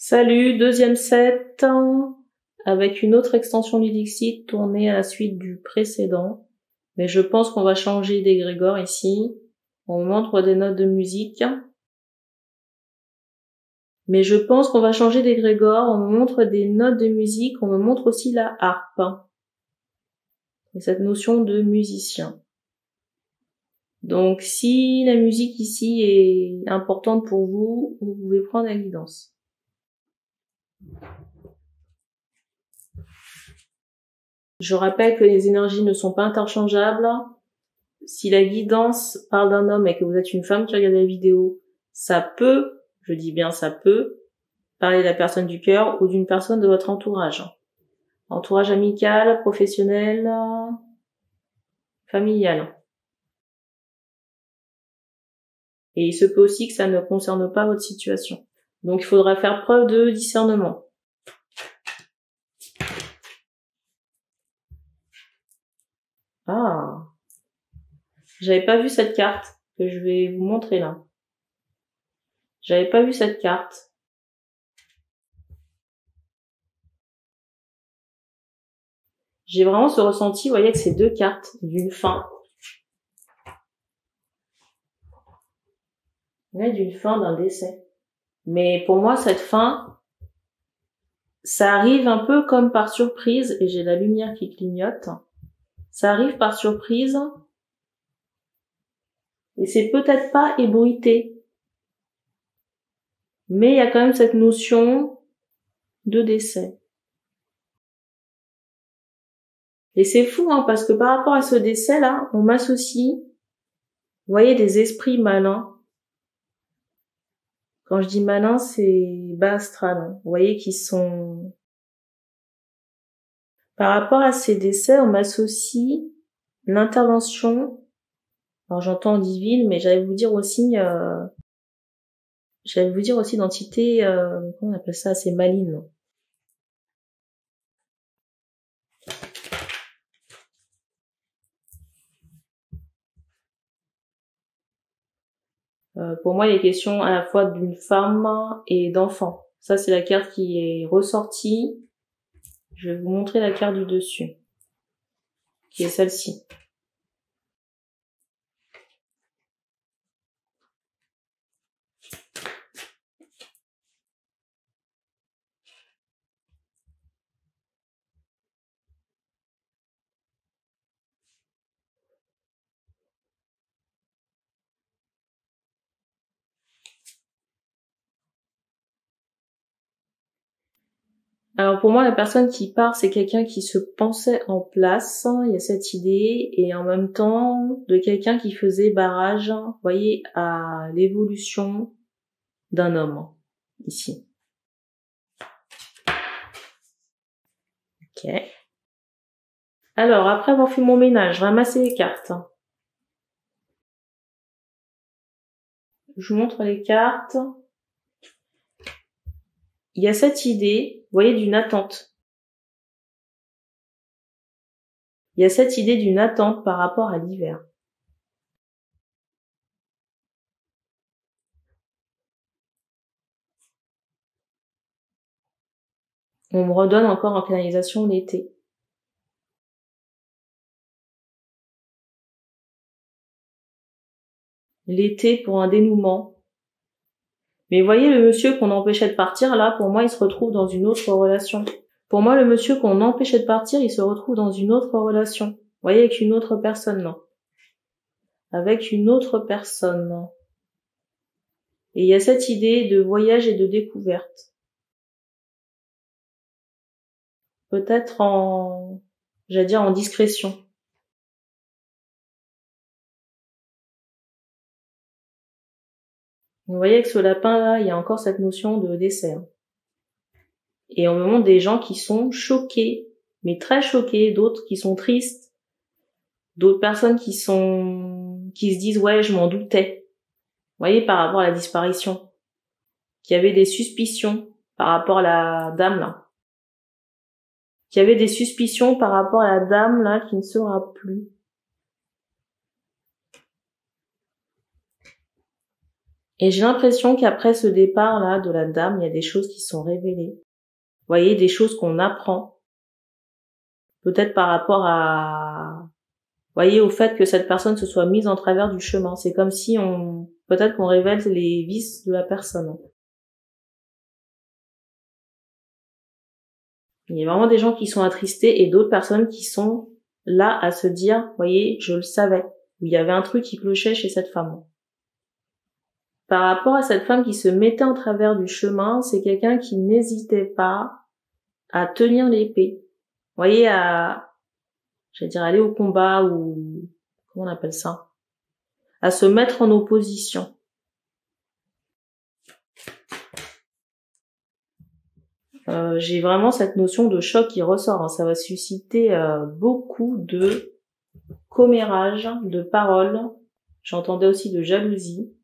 Salut, deuxième set, avec une autre extension du Dixit tournée à la suite du précédent. Mais je pense qu'on va changer d'égrégore ici. On me montre des notes de musique. Mais je pense qu'on va changer d'égrégore. On me montre des notes de musique. On me montre aussi la harpe. Et cette notion de musicien. Donc si la musique ici est importante pour vous, vous pouvez prendre la guidance. Je rappelle que les énergies ne sont pas interchangeables. Si la guidance parle d'un homme et que vous êtes une femme qui regarde la vidéo, ça peut, je dis bien ça peut, parler de la personne du cœur ou d'une personne de votre entourage. Entourage amical, professionnel, familial. Et il se peut aussi que ça ne concerne pas votre situation. Donc il faudra faire preuve de discernement. Ah, j'avais pas vu cette carte que je vais vous montrer là. J'avais pas vu cette carte. J'ai vraiment ce ressenti, vous voyez, avec ces deux cartes d'une fin. Ouais, d'une fin, d'un décès. Mais pour moi, cette fin, ça arrive un peu comme par surprise, et j'ai la lumière qui clignote. Ça arrive par surprise, et c'est peut-être pas ébruité. Mais il y a quand même cette notion de décès. Et c'est fou, hein, parce que par rapport à ce décès-là, on m'associe, vous voyez, des esprits malins. Quand je dis malins, c'est bas astral, hein. Vous voyez, qui sont... Par rapport à ces décès, on m'associe l'intervention, alors j'entends divine, mais j'allais vous dire aussi d'entité, comment on appelle ça, c'est malignes. Pour moi, il est question à la fois d'une femme et d'enfant. Ça, c'est la carte qui est ressortie. Je vais vous montrer la carte du dessus, qui est celle-ci. Alors pour moi, la personne qui part, c'est quelqu'un qui se pensait en place, il y a cette idée, et en même temps de quelqu'un qui faisait barrage, vous voyez, à l'évolution d'un homme, ici. Ok. Alors, après avoir fait mon ménage, ramasser les cartes. Je vous montre les cartes. Il y a cette idée, vous voyez, d'une attente. Il y a cette idée d'une attente par rapport à l'hiver. On me redonne encore en canalisation l'été. L'été pour un dénouement. Mais vous voyez, le monsieur qu'on empêchait de partir, là, pour moi, il se retrouve dans une autre relation. Pour moi, le monsieur qu'on empêchait de partir, il se retrouve dans une autre relation. Vous voyez, avec une autre personne, non. Avec une autre personne, non. Et il y a cette idée de voyage et de découverte. Peut-être j'allais dire en discrétion. Vous voyez, avec ce lapin-là, il y a encore cette notion de décès. Et on me montre des gens qui sont choqués, mais très choqués, d'autres qui sont tristes, d'autres personnes qui se disent ouais, je m'en doutais. Vous voyez, par rapport à la disparition, qu'il y avait des suspicions par rapport à la dame là, qu'il y avait des suspicions par rapport à la dame là qui ne sera plus. Et j'ai l'impression qu'après ce départ-là de la dame, il y a des choses qui sont révélées. Vous voyez, des choses qu'on apprend. Peut-être par rapport à, vous voyez, au fait que cette personne se soit mise en travers du chemin. C'est comme si peut-être qu'on révèle les vices de la personne. Il y a vraiment des gens qui sont attristés et d'autres personnes qui sont là à se dire, vous voyez, je le savais. Il y avait un truc qui clochait chez cette femme. Par rapport à cette femme qui se mettait en travers du chemin, c'est quelqu'un qui n'hésitait pas à tenir l'épée. Vous voyez, j'allais dire aller au combat ou, comment on appelle ça? À se mettre en opposition. J'ai vraiment cette notion de choc qui ressort. Ça va susciter beaucoup de commérage, de paroles. J'entendais aussi de jalousie.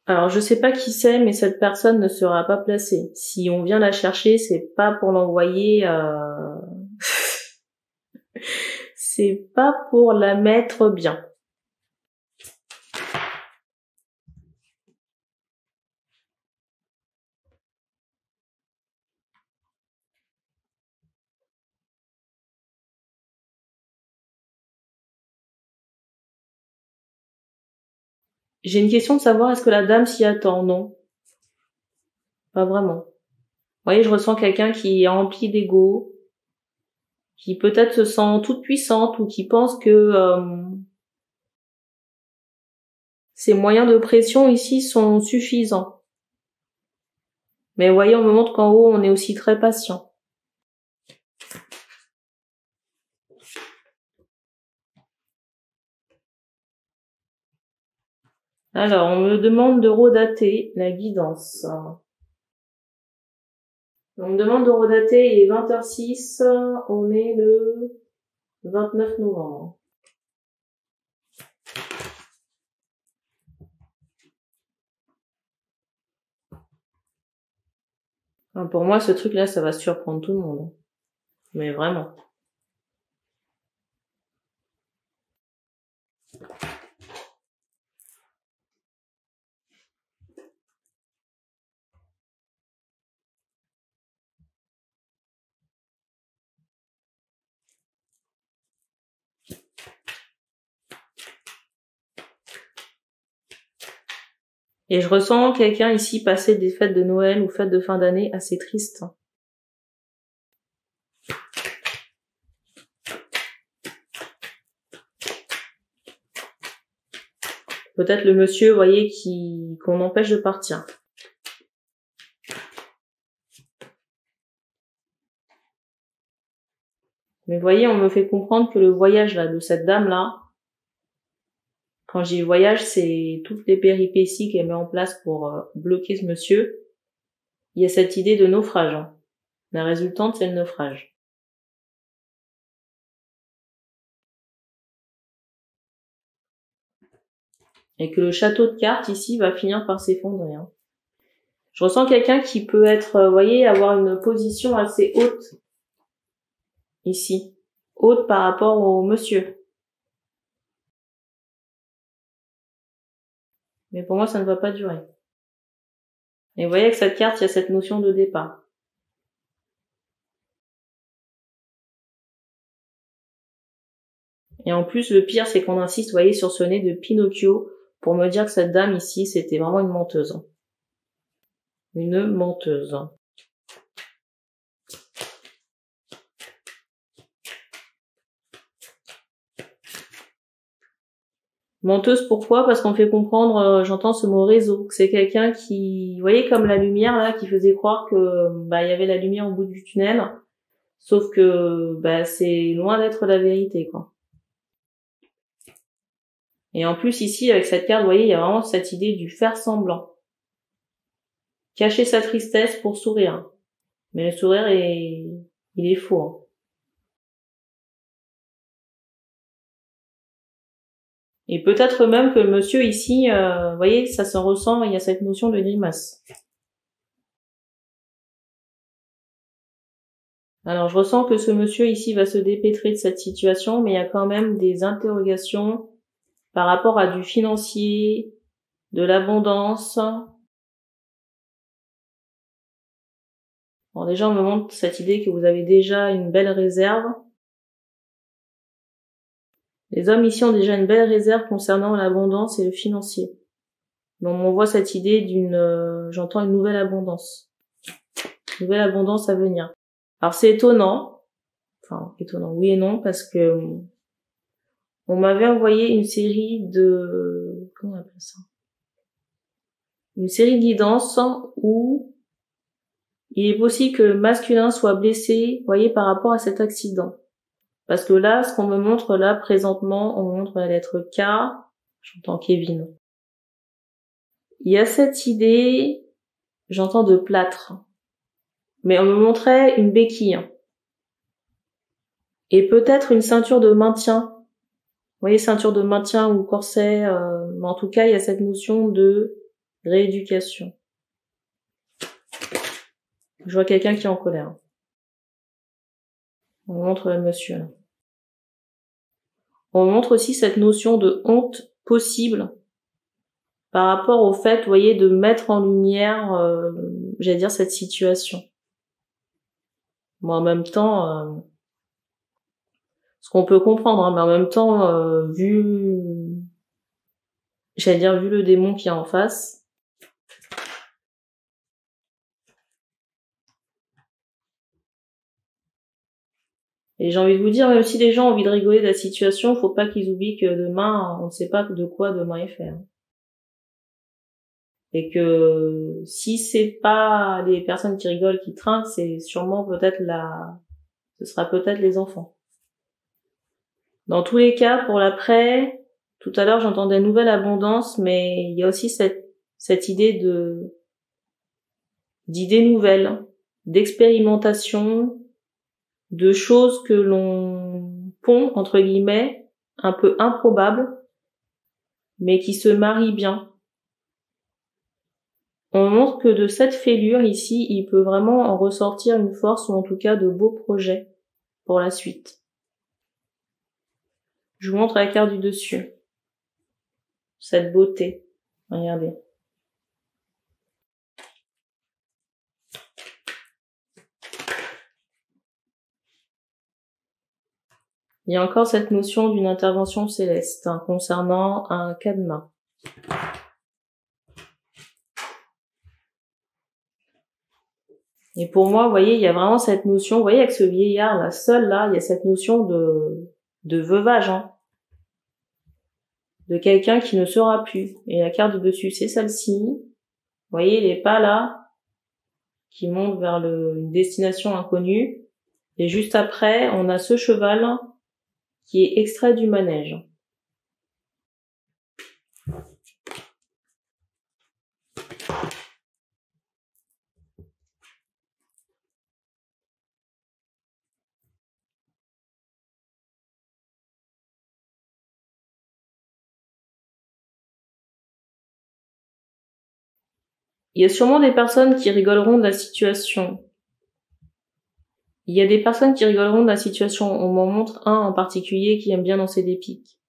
Alors je sais pas qui c'est, mais cette personne ne sera pas placée. Si on vient la chercher, c'est pas pour l'envoyer, c'est pas pour la mettre bien. J'ai une question de savoir, est-ce que la dame s'y attend? Non. Pas vraiment. Vous voyez, je ressens quelqu'un qui est rempli d'ego, qui peut-être se sent toute puissante ou qui pense que ses moyens de pression ici sont suffisants. Mais vous voyez, on me montre qu'en haut, on est aussi très patient. Alors, on me demande de redater la guidance. On me demande de redater, il est 20h06, on est le 29 novembre. Enfin, pour moi, ce truc-là, ça va surprendre tout le monde. Mais vraiment. Et je ressens quelqu'un ici passer des fêtes de Noël ou fêtes de fin d'année assez tristes. Peut-être le monsieur, vous voyez, qu'on empêche de partir. Mais vous voyez, on me fait comprendre que le voyage là de cette dame-là, quand je dis voyage, c'est toutes les péripéties qu'elle met en place pour bloquer ce monsieur. Il y a cette idée de naufrage. La résultante, c'est le naufrage. Et que le château de cartes ici va finir par s'effondrer. Je ressens quelqu'un qui peut être, vous voyez, avoir une position assez haute ici, haute par rapport au monsieur. Mais pour moi, ça ne va pas durer. Et vous voyez, avec cette carte, il y a cette notion de départ. Et en plus, le pire, c'est qu'on insiste, vous voyez, sur ce nez de Pinocchio pour me dire que cette dame ici, c'était vraiment une menteuse. Une menteuse. Menteuse, pourquoi? Parce qu'on fait comprendre, j'entends ce mot réseau, que c'est quelqu'un qui, vous voyez, comme la lumière là, qui faisait croire que il y avait la lumière au bout du tunnel, sauf que c'est loin d'être la vérité, quoi. Et en plus ici, avec cette carte, vous voyez, il y a vraiment cette idée du faire semblant. Cacher sa tristesse pour sourire. Mais le sourire il est faux. Et peut-être même que le monsieur ici, vous voyez, ça se ressent, il y a cette notion de grimace. Alors je ressens que ce monsieur ici va se dépêtrer de cette situation, mais il y a quand même des interrogations par rapport à du financier, de l'abondance. Bon, déjà, on me montre cette idée que vous avez déjà une belle réserve. Les hommes ici ont déjà une belle réserve concernant l'abondance et le financier. Donc, on voit cette idée j'entends une nouvelle abondance. Une nouvelle abondance à venir. Alors, c'est étonnant. Enfin, étonnant, oui et non, parce que on m'avait envoyé une série comment on appelle ça? Une série de guidances où il est possible que le masculin soit blessé, vous voyez, par rapport à cet accident. Parce que là, ce qu'on me montre là, présentement, on me montre la lettre K, j'entends Kevin. Il y a cette idée, j'entends de plâtre. Mais on me montrait une béquille. Et peut-être une ceinture de maintien. Vous voyez, ceinture de maintien ou corset, mais en tout cas, il y a cette notion de rééducation. Je vois quelqu'un qui est en colère. On montre le monsieur. Là. On montre aussi cette notion de honte possible par rapport au fait, vous voyez, de mettre en lumière, j'allais dire, cette situation. Bon, en même temps, ce qu'on peut comprendre, hein, mais en même temps, vu le démon qui est en face, et j'ai envie de vous dire, même si les gens ont envie de rigoler de la situation, faut pas qu'ils oublient que demain, on ne sait pas de quoi demain est fait. Et que si c'est pas les personnes qui rigolent qui trinquent, c'est sûrement ce sera peut-être les enfants. Dans tous les cas, pour l'après, tout à l'heure j'entendais nouvelle abondance, mais il y a aussi cette idée d'idées nouvelles, d'expérimentation, de choses que l'on pond, entre guillemets, un peu improbables, mais qui se marient bien. On montre que de cette fêlure ici, il peut vraiment en ressortir une force ou en tout cas de beaux projets pour la suite. Je vous montre la carte du dessus. Cette beauté. Regardez. Il y a encore cette notion d'une intervention céleste concernant un cadenas. Et pour moi, vous voyez, il y a vraiment cette notion, vous voyez, avec ce vieillard là, seul là, il y a cette notion de veuvage, hein, de quelqu'un qui ne sera plus. Et la carte du dessus, c'est celle-ci. Vous voyez, les pas là, qui montent vers une destination inconnue. Et juste après, on a ce cheval qui est extrait du manège. Il y a sûrement des personnes qui rigoleront de la situation. Il y a des personnes qui rigoleront de la situation. On m'en montre un en particulier qui aime bien lancer des piques.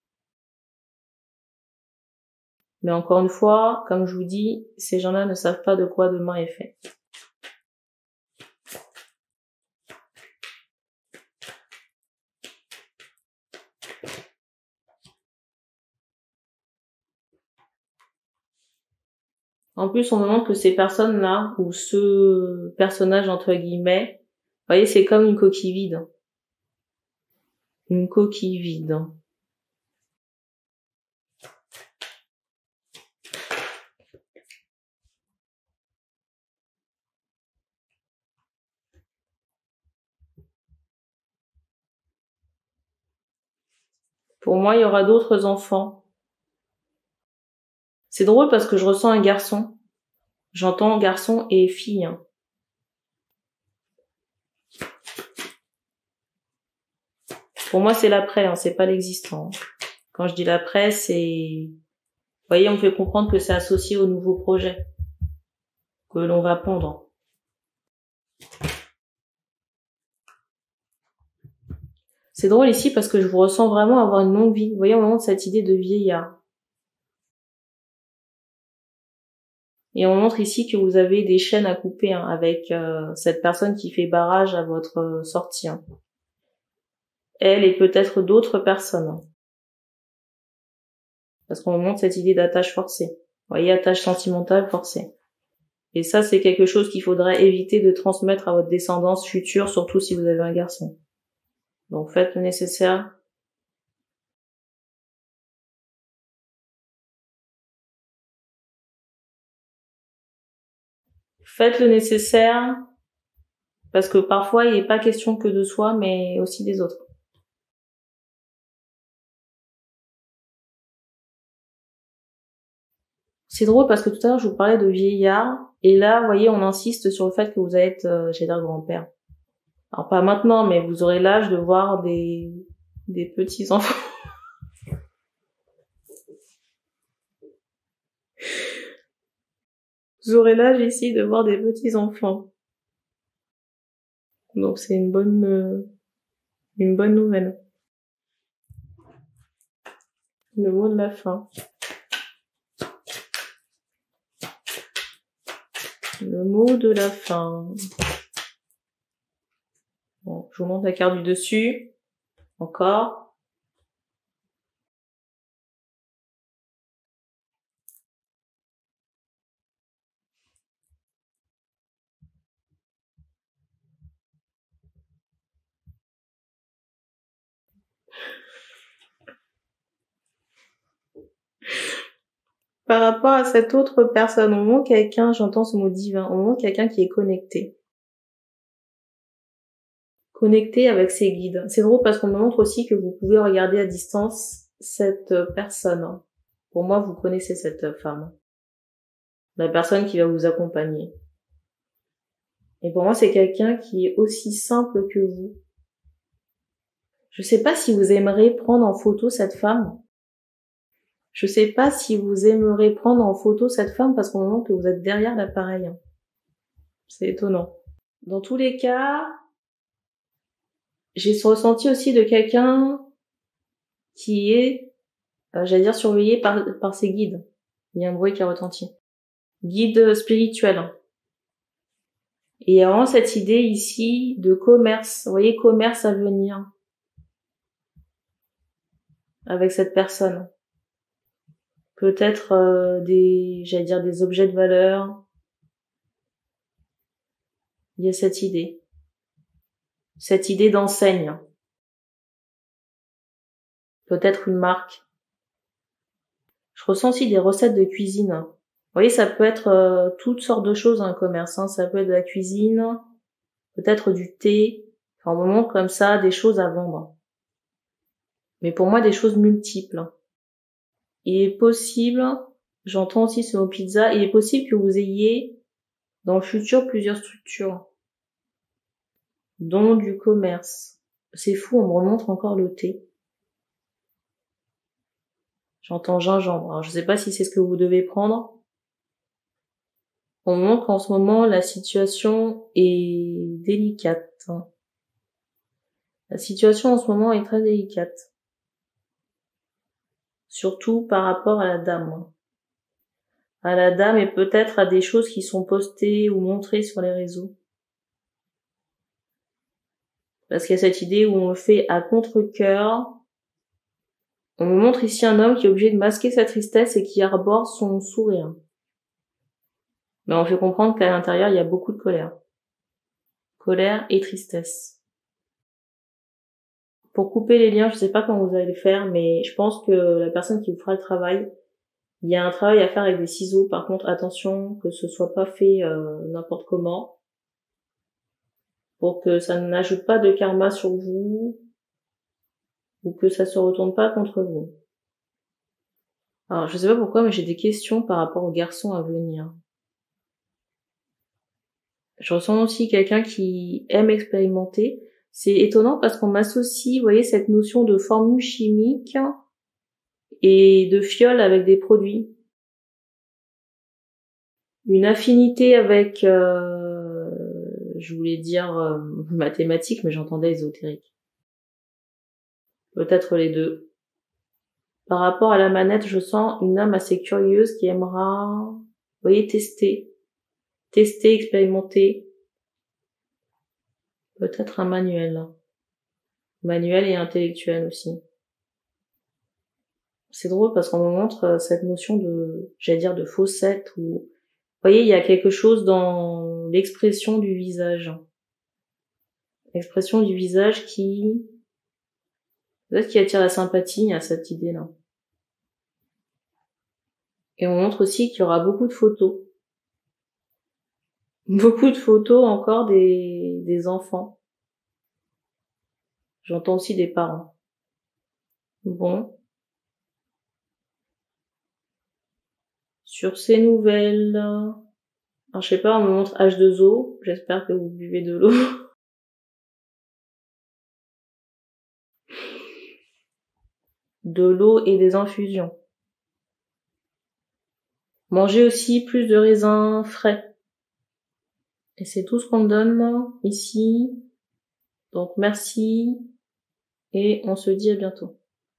Mais encore une fois, comme je vous dis, ces gens-là ne savent pas de quoi demain est fait. En plus, on me montre que ces personnes-là, ou ce personnage entre guillemets, vous voyez, c'est comme une coquille vide. Une coquille vide. Pour moi, il y aura d'autres enfants. C'est drôle parce que je ressens un garçon. J'entends garçon et fille. Pour moi, c'est l'après, hein, c'est pas l'existant. Quand je dis l'après, c'est... Vous voyez, on me fait comprendre que c'est associé au nouveau projet que l'on va pondre. C'est drôle ici parce que je vous ressens vraiment avoir une longue vie. Vous voyez, on me montre cette idée de vieillard. Et on montre ici que vous avez des chaînes à couper hein, avec cette personne qui fait barrage à votre sortie. Hein. Elle et peut-être d'autres personnes. Hein. Parce qu'on montre cette idée d'attache forcée. Vous voyez, attache sentimentale forcée. Et ça, c'est quelque chose qu'il faudrait éviter de transmettre à votre descendance future, surtout si vous avez un garçon. Donc faites le nécessaire. Faites le nécessaire, parce que parfois, il n'est pas question que de soi, mais aussi des autres. C'est drôle parce que tout à l'heure, je vous parlais de vieillard, et là, vous voyez, on insiste sur le fait que vous allez être, j'allais dire grand-père. Alors pas maintenant, mais vous aurez l'âge de voir des petits-enfants. Vous aurez l'âge ici de voir des petits-enfants. Donc c'est une bonne nouvelle. Le mot de la fin. Le mot de la fin. Bon, je vous montre la carte du dessus. Encore. Par rapport à cette autre personne, on montre quelqu'un, j'entends ce mot divin, on montre quelqu'un qui est connecté. Connecté avec ses guides. C'est drôle parce qu'on me montre aussi que vous pouvez regarder à distance cette personne. Pour moi, vous connaissez cette femme. La personne qui va vous accompagner. Et pour moi, c'est quelqu'un qui est aussi simple que vous. Je sais pas si vous aimeriez prendre en photo cette femme. Je sais pas si vous aimeriez prendre en photo cette femme parce qu'on montre que vous êtes derrière l'appareil. C'est étonnant. Dans tous les cas, j'ai ce ressenti aussi de quelqu'un qui est, j'allais dire, surveillé par ses guides. Il y a un bruit qui a retenti. Guide spirituel. Et il y a vraiment cette idée ici de commerce. Vous voyez, commerce à venir. Avec cette personne. Peut-être j'allais dire des objets de valeur. Il y a cette idée. Cette idée d'enseigne. Peut-être une marque. Je ressens aussi des recettes de cuisine. Vous voyez, ça peut être toutes sortes de choses un commerce. Hein. Ça peut être de la cuisine, peut-être du thé. Enfin, au moment comme ça, des choses à vendre. Mais pour moi, des choses multiples. Il est possible, j'entends aussi ce mot pizza, il est possible que vous ayez dans le futur plusieurs structures, dont du commerce. C'est fou, on me remontre encore le thé. J'entends gingembre. Alors je sais pas si c'est ce que vous devez prendre. On me montre qu'en ce moment, la situation est délicate. La situation en ce moment est très délicate. Surtout par rapport à la dame. À la dame et peut-être à des choses qui sont postées ou montrées sur les réseaux. Parce qu'il y a cette idée où on le fait à contre-cœur. On me montre ici un homme qui est obligé de masquer sa tristesse et qui arbore son sourire. Mais on fait comprendre qu'à l'intérieur, il y a beaucoup de colère. Colère et tristesse. Pour couper les liens, je sais pas comment vous allez le faire, mais je pense que la personne qui vous fera le travail, il y a un travail à faire avec des ciseaux. Par contre, attention que ce soit pas fait n'importe comment. Pour que ça n'ajoute pas de karma sur vous. Ou que ça se retourne pas contre vous. Alors, je sais pas pourquoi, mais j'ai des questions par rapport aux garçons à venir. Je ressens aussi quelqu'un qui aime expérimenter. C'est étonnant parce qu'on m'associe, vous voyez, cette notion de formule chimique et de fiole avec des produits. Une affinité avec, je voulais dire mathématiques, mais j'entendais ésotérique. Peut-être les deux. Par rapport à la manette, je sens une âme assez curieuse qui aimera Vous voyez, tester, expérimenter. Peut-être un manuel. Manuel et intellectuel aussi. C'est drôle parce qu'on me montre cette notion de, j'allais dire, de faussette ou, vous voyez, il y a quelque chose dans l'expression du visage. L'expression du visage qui, peut-être qui attire la sympathie à cette idée-là. Et on montre aussi qu'il y aura beaucoup de photos. Beaucoup de photos encore des enfants. J'entends aussi des parents. Bon. Sur ces nouvelles, alors je sais pas, on me montre H2O. J'espère que vous buvez de l'eau. De l'eau et des infusions. Mangez aussi plus de raisins frais. Et c'est tout ce qu'on me donne ici. Donc merci et on se dit à bientôt.